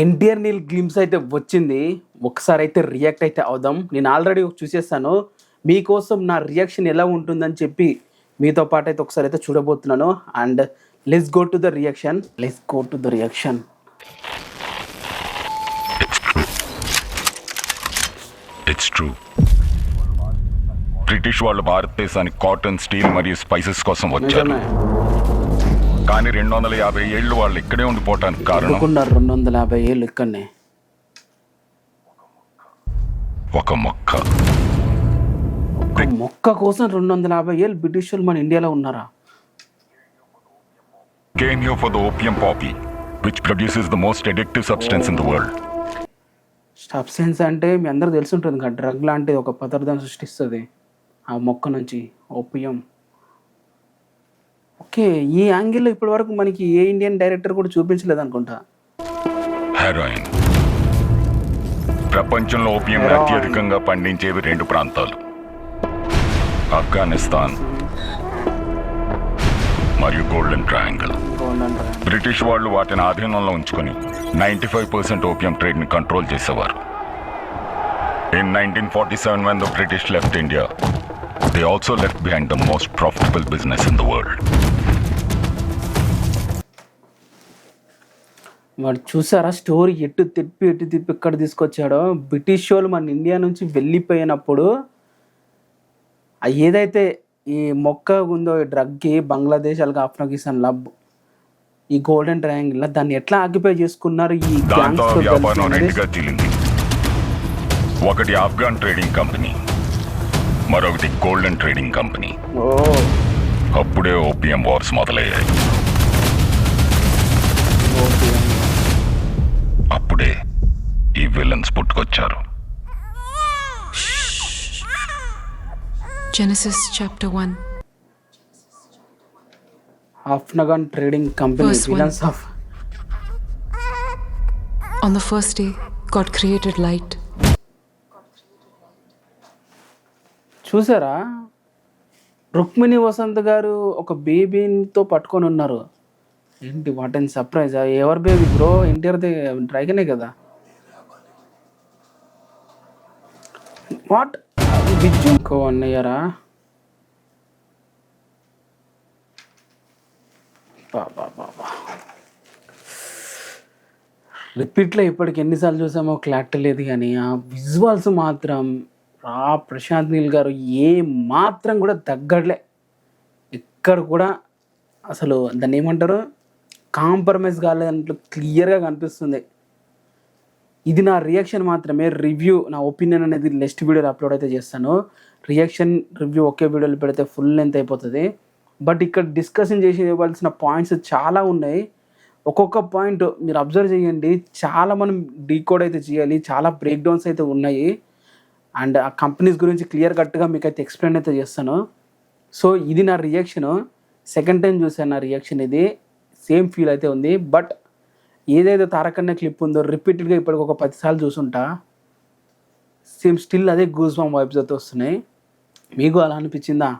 NTR Neel glimpse అయితే వచ్చింది. ఒకసారి అయితే రియాక్ట్ అయితే అవుదాం. నేను ఆల్రెడీ చూసేస్తాను. మీకోసం నా రియాక్షన్ ఎలా ఉంటుందని చెప్పి మీతో పాటు అయితే ఒకసారి అయితే చూడబోతున్నాను. And let's go to the reaction. It's true. British వాళ్ళు భారతదేశానికి కాటన్, స్టీల్ మరియు స్పైసెస్ కోసం వచ్చారు. కానీ 250 ఏళ్ళు వాళ్ళు ఇక్కడే ఉండిపోవటానికి కారణం 250 ఏళ్ళు ఇక్కడనే ఒక మొక్క కోసం 250 ఏళ్ళు బ్రిటిష్ వాళ్ళు మన ఇండియాలో ఉన్నారా? Came here for the opium poppy, which produces the most addictive substance in the world. Substance అంటే మీ అందరూ తెలిసి ఉంటుంది కదా, డ్రగ్ లాంటిది ఒక పదార్థం సృష్టిస్తుంది ఆ మొక్క నుంచి, ఓపియం. ఓకే, ఈ యాంగిల్లో ఇప్పటి వరకు మనకి ఏ ఇండియన్ డైరెక్టర్ కూడా చూపించలేదు అనుకుంటా. హెరాయిన్. ప్రపంచంలో ఓపియం అత్యధికంగా పండించేవి 2 ప్రాంతాలు, ఆఫ్ఘనిస్తాన్ మరియు గోల్డెన్ ట్రయాంగిల్. బ్రిటిష్ వాళ్ళు వాటిని ఆధీనంలో ఉంచుకొని 95% ఓపియం ట్రేడ్ ని కంట్రోల్ చేసేవారు. In 1947, when the British left India, they also left behind the most profitable business in the world. వాడు చూసారా స్టోరీ ఎటు తిప్పి ఇక్కడ తీసుకొచ్చాడో. బ్రిటిష్ వాళ్ళు మన ఇండియా నుంచి వెళ్ళిపోయినప్పుడు ఏదైతే ఈ మొక్క ఉందో, ఈ డ్రగ్కి బంగ్లాదేశ్ అలాగే ఆఫ్ఘనిస్తాన్లో ఈ గోల్డెన్ ట్రయాంగిల్ దాన్ని ఎట్లా ఆక్యుపై చేసుకున్నారు ఈ వ్యాపారం రెండుగా చీలింది. ఒకటి ఆఫ్ఘన్ ట్రేడింగ్ కంపెనీ, మరొకటి గోల్డెన్ ట్రేడింగ్ కంపెనీ. అప్పుడే ఓపియం వార్స్ మొదలయ్యాయి. అప్పుడే ఈ villains పుట్టుకొచ్చారు. Genesis chapter 1. Afghan trading company, villains of. On the first day, God created light. చూసారా, రుక్మిణి వసంత్ గారు ఒక బేబీతో పట్టుకొని ఉన్నారు. ఏంటి, వాట్ అండ్ సర్ప్రైజ్. ఎవరి బేబీ బ్రో? ఎన్టీఆర్ది డ్రైగనే కదా. వాట్ బిజ్జు ఇంకో అన్నయ్యారా? రిపీట్లో ఇప్పటికి ఎన్నిసార్లు చూసామో క్లారిటీ లేదు, కానీ ఆ విజువల్స్ మాత్రం ప్రశాంత్ నీల్ గారు ఏ మాత్రం కూడా తగ్గట్లే. ఇక్కడ కూడా అసలు దాన్ని ఏమంటారు, కాంప్రమైజ్ కాలేదంటూ క్లియర్గా కనిపిస్తుంది. ఇది నా రియాక్షన్ మాత్రమే. రివ్యూ, నా ఒపీనియన్ అనేది నెక్స్ట్ వీడియోలో అప్లోడ్ అయితే చేస్తాను. రియాక్షన్ రివ్యూ ఒకే వీడియోలో పెడితే ఫుల్ లెంత్ అయిపోతుంది. బట్ ఇక్కడ డిస్కషన్ చేసి ఇవ్వాల్సిన పాయింట్స్ చాలా ఉన్నాయి. ఒక్కొక్క పాయింట్ మీరు అబ్జర్వ్ చేయండి, చాలా మనం డీకోడ్ అయితే చేయాలి, చాలా బ్రేక్ డౌన్స్ అయితే ఉన్నాయి. అండ్ ఆ కంపెనీస్ గురించి క్లియర్ కట్గా మీకు అయితే ఎక్స్ప్లెయిన్ అయితే చేస్తాను. సో ఇది నా రియాక్షను. సెకండ్ టైం చూసాను నా రియాక్షన్, ఇది సేమ్ ఫీల్ అయితే ఉంది. బట్ ఏదైతే తారకన్న క్లిప్ ఉందో రిపీటెడ్గా ఇప్పటికి ఒక 10 సార్లు చూసుంటా, సేమ్ స్టిల్ అదే గూస్ బాంబ్ వైబ్స్ అయితే వస్తున్నాయి. మీకు అలా అనిపించిందా?